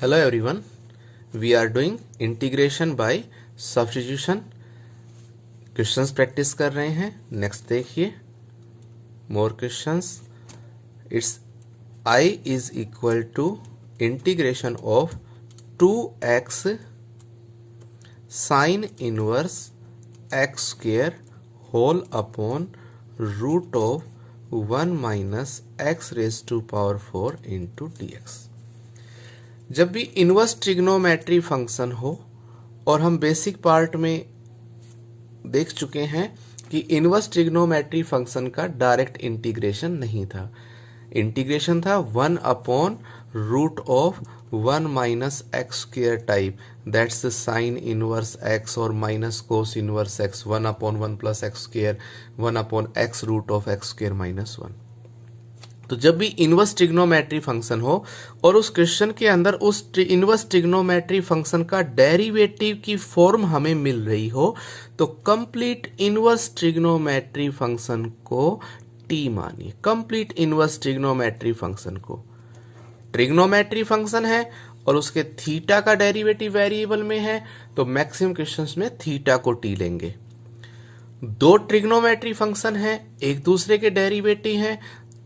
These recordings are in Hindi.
Hello everyone, we are doing integration by substitution. Questions practice कर रहे हैं. नेक्स्ट देखिए, more questions. It's I is equal to integration of 2x sine inverse x square whole upon root of 1 minus x raise to power 4 into dx. जब भी इनवर्स ट्रिग्नोमेट्री फंक्शन हो, और हम बेसिक पार्ट में देख चुके हैं कि इनवर्स ट्रिग्नोमेट्री फंक्शन का डायरेक्ट इंटीग्रेशन नहीं था. इंटीग्रेशन था 1 upon root of 1 minus x square type, that's sine inverse x और minus cos inverse x, 1 upon 1 plus x square, 1 upon x root of x square minus 1. तो जब भी इनवर्स ट्रिग्नोमेट्री फंक्शन हो और उस क्वेश्चन के अंदर उस इनवर्स ट्रिग्नोमेट्री फंक्शन का डेरिवेटिव की फॉर्म हमें मिल रही हो, तो कंप्लीट इनवर्स ट्रिग्नोमेट्री फंक्शन को टी मानिए. कंप्लीट इनवर्स ट्रिग्नोमेट्री फंक्शन को, ट्रिग्नोमेट्री फंक्शन है और उसके थीटा का डेरिवेटिव वेरिएबल में है, तो मैक्सिमम क्वेश्चंस में थीटा को टी लेंगे. दो ट्रिग्नोमेट्री फंक्शन है, एक दूसरे के डेरिवेटिव हैं,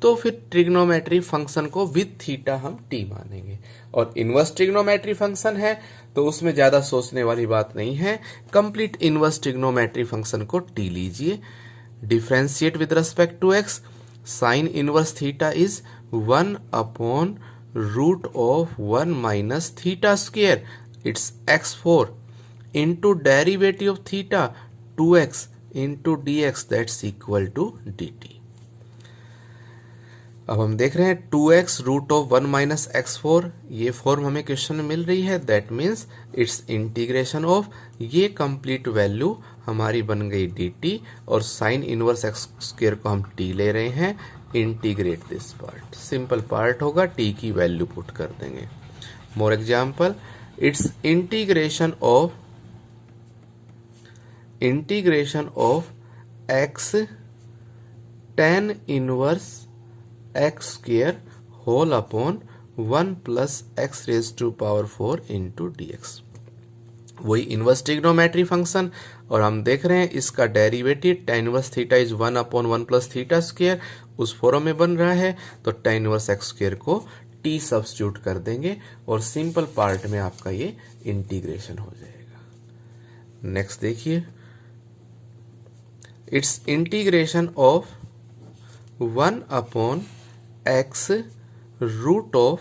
तो फिर ट्रिग्नोमेट्री फंक्शन को विद थीटा हम टी मानेंगे. और इनवर्स ट्रिग्नोमेट्री फंक्शन है तो उसमें ज्यादा सोचने वाली बात नहीं है. कंप्लीट इनवर्स ट्रिग्नोमेट्री फंक्शन को टी लीजिए. Differentiate with respect to x. Sine inverse theta is 1 upon root of 1 minus theta square, it's x4 into derivative of theta 2x into dx, that's equal to dt. अब हम देख रहे हैं 2x root of 1 minus x4, ये फॉर्म हमें क्वेश्चन में मिल रही है. That means it's integration of, ये कंप्लीट वैल्यू हमारी बन गई dt, और साइन इनवर्स x स्क्वायर को हम t ले रहे हैं. Integrate this part, simple part होगा, t की वैल्यू पुट कर देंगे. More example, it's integration of x tan inverse x square whole upon 1 plus x raise to power 4 into dx. वही इनवर्स ट्रिग्नोमेट्री फंक्शन, और हम देख रहे हैं इसका derivative tan inverse theta is 1 upon 1 plus theta square, उस फॉर्म में बन रहा है, तो tan इनवर्स एक्स स्क्वेयर को t सब्स्टिट्यूट कर देंगे और सिंपल पार्ट में आपका ये इंटीग्रेशन हो जाएगा. नेक्स्ट देखिए, it's integration of 1 upon x root of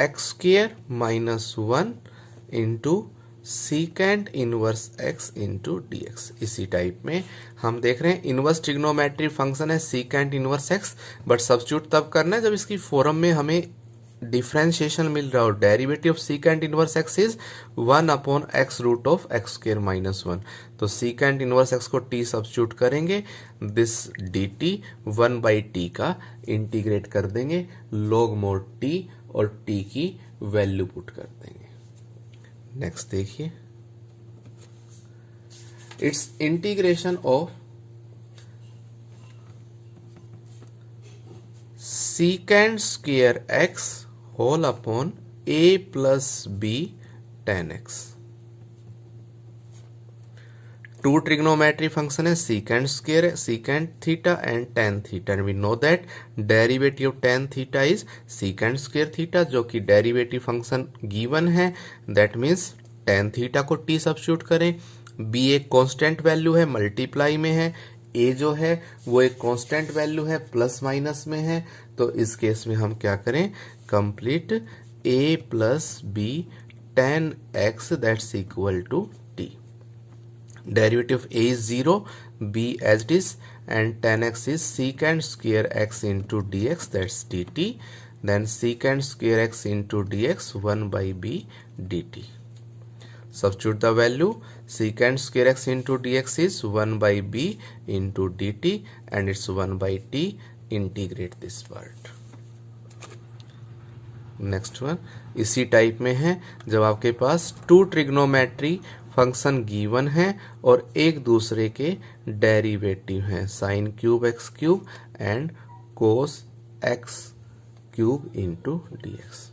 x square minus 1 into secant inverse x into dx. इसी टाइप में हम देख रहे हैं इनवर्स ट्रिग्नोमेट्री फंक्शन है secant inverse x, but substitute तब करना है जब इसकी फॉर्म में हमें डिफरेंशिएशन मिल रहा हो. Derivative of secant inverse x is 1 upon x root of x square minus 1. तो सीकेंट इनवर्स x को t सब्स्टिट्यूट करेंगे, दिस dt 1 बाई टी का इंटीग्रेट कर देंगे, log मोड t, और t की वैल्यू पुट कर देंगे. नेक्स्ट देखिए, it's integration of secant square x whole upon a plus b tan x. Two trigonometry function है, secant square, secant theta and tan theta, and we know that derivative of tan theta is secant square theta, जो कि डेरिवेटिव फंक्शन गिवन है. दैट मीन्स tan थीटा को t सब्स्टिट्यूट करें. b एक कांस्टेंट वैल्यू है, मल्टीप्लाई में है. a जो है वो एक कांस्टेंट वैल्यू है, प्लस माइनस में है. तो इस केस में हम क्या करें, complete a plus b tan x, that's equal to t. Derivative of a is 0, b as it is, and tan x is secant square x into dx, that's dt. Then secant square x into dx 1 by b dt. Substitute the value, secant square x into dx is 1 by b into dt, and it's 1 by t. Integrate this part. Next one इसी टाइप में है, जब आपके पास टू ट्रिग्नोमेट्री फंक्शन गिवन है और एक दूसरे के डेरिवेटिव हैं, sine cube x cube and cos x cube into dx.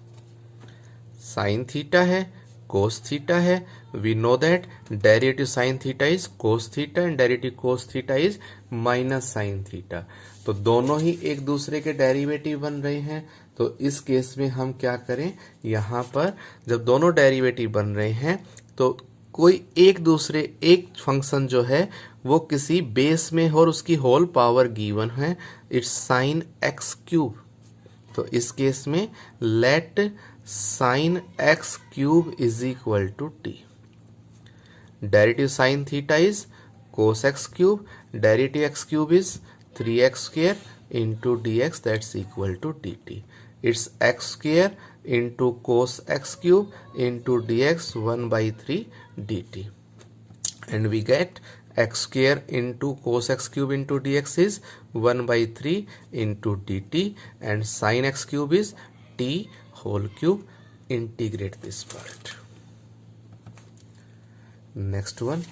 Sine theta है, कोस थीटा है. We know that derivative sine theta is cos theta and derivative cos theta is minus sine theta. तो दोनों ही एक दूसरे के डेरिवेटिव बन रहे हैं. तो इस केस में हम क्या करें, यहाँ पर जब दोनों डेरिवेटिव बन रहे हैं तो कोई एक फंक्शन जो है वो किसी बेस में और उसकी होल पावर गिवन है, इट्स साइन एक्स क्यूब. तो इस केस में let sine x cube is equal to t. Derivative sine theta is cos x cube, derivative x cube is 3x square into dx, that's equal to dt. It's x square into cos x cube into dx 1 by 3 dt. And we get x square into cos x cube into dx is 1 by 3 into dt, and sin x cube is t whole cube. Integrate this part. Next one,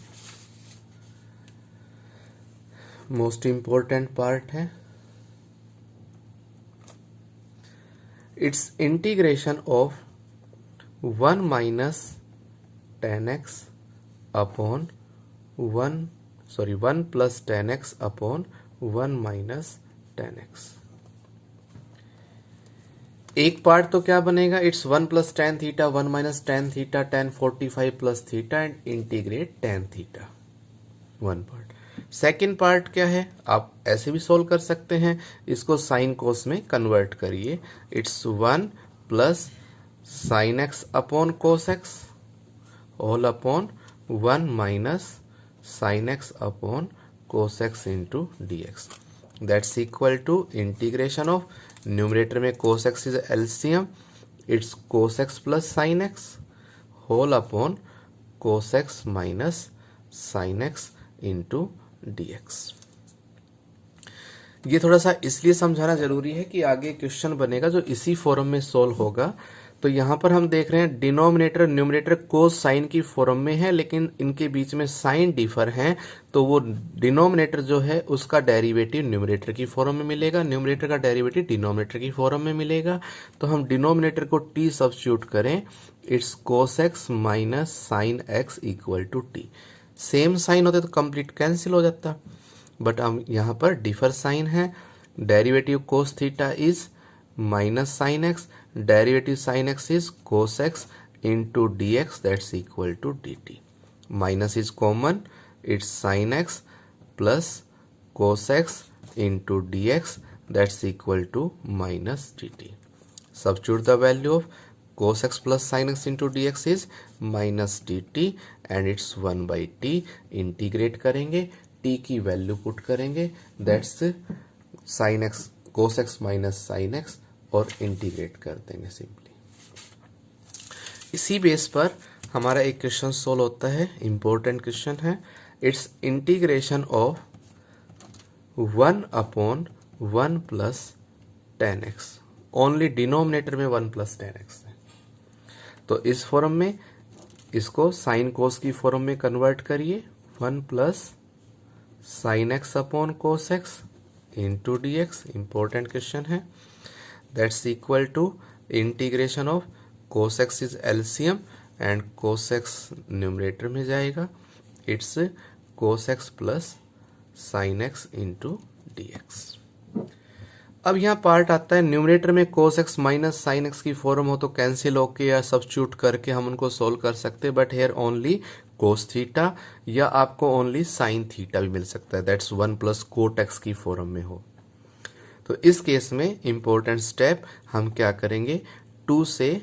most important part है. It's integration of 1 minus 10x upon 1 plus 10x upon 1 minus 10x. एक पार्ट तो क्या बनेगा, it's 1 plus ten theta 1 minus ten theta tan 45 plus theta and integrate tan theta. One part. Second part क्या है, आप ऐसे भी सोल्व कर सकते हैं, इसको साइन कोस में कन्वर्ट करिए. It's 1 plus sine x upon cos x whole upon 1 minus sine x upon cos x into d x. That's equal to integration of, numerator में cos x is LCM, it's cos x plus sine x whole upon cos x minus sine x into dx. ये थोड़ा सा इसलिए समझाना जरूरी है कि आगे क्वेश्चन बनेगा जो इसी फॉर्म में सोल्व होगा. तो यहां पर हम देख रहे हैं डिनोमिनेटर न्यूमरेटर कोस साइन की फॉर्म में है, लेकिन इनके बीच में साइन डिफर हैं. तो वो डिनोमिनेटर जो है उसका डेरिवेटिव न्यूमरेटर की फॉर्म में मिलेगा, न्यूमरेटर का डेरिवेटिव डिनोमिनेटर की फॉर्म में मिलेगा. तो हम डिनोमिनेटर को टी सब्स्टिट्यूट करें, it's cos x minus sine x equal to t. Same sign होते तो कंप्लीट कैंसिल हो जाता, बट हम यहाँ पर डिफर साइन है. Derivative cos theta is minus sine x, derivative sine x is cos x into d x, that's equal to d t. Minus is common, it's sine x plus cos x into d x, that's equal to minus d t. Substitute the value of cos x plus sin x into dx is minus dt and it's 1 by t. Integrate करेंगे, t की वैल्यू पुट करेंगे, that's sin x cos x minus sin x और इंटीग्रेट कर देंगे सिंपली. इसी बेस पर हमारा एक क्वेश्चन सोल्व होता है, इंपॉर्टेंट क्वेश्चन है. It's integration of 1 upon 1 plus 10x. Only denominator में 1 प्लस 10x है. तो इस फॉर्म में इसको साइन कोस की फॉर्म में कन्वर्ट करिए, 1 plus sine x upon cos x into d x. Important question है. That's equal to integration of cos x is LCM and cos x numerator में जाएगा, it's cos x plus sine x into d x. अब यहाँ पार्ट आता है, न्यूमरेटर में cos x minus sine x की फॉर्म हो तो कैंसिल होके या सब्स्टिट्यूट करके हम उनको सोल्व कर सकते हैं, but here only cos theta या आपको ओनली साइन थीटा भी मिल सकता है, दैट्स 1 प्लस कोट एक्स की फॉर्म में हो. तो इस केस में इंपॉर्टेंट स्टेप हम क्या करेंगे, 2 से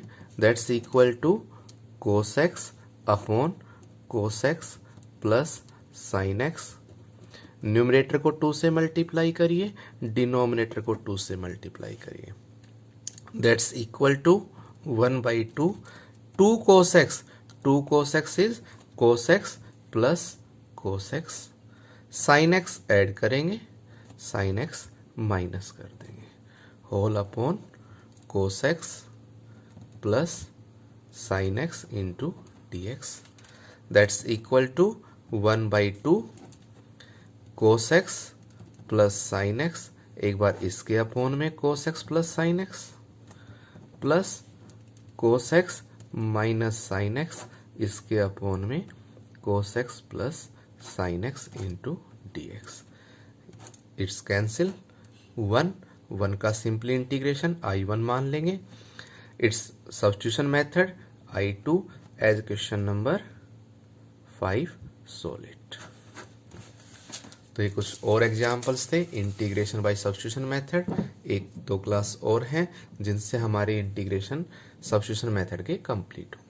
that's equal to cos x upon cos x plus sine x. Numerator को 2 से मल्टीप्लाई करिए, डिनोमिनेटर को 2 से मल्टीप्लाई करिए, that's equal to 1 by 2. 2 cos x is cos x plus cos x. Sine x add करेंगे, साइन एक्स माइनस कर देंगे, whole upon cos x plus sine x into d x. That's equal to 1 by 2 cos x plus sine x, एक बार इसके अपॉन में cos x plus sine x plus cos x minus sine x इसके अपॉन में cos x plus sine x into d x. It's cancel. 1 का सिंपली इंटीग्रेशन I1 मान लेंगे। It's substitution method I2 as question number 5 solve. तो ये कुछ और एग्जांपल्स थे integration by substitution method. 1-2 class और हैं जिनसे हमारी इंटीग्रेशन सब्स्टिट्यूशन मेथड के कंप्लीट हो।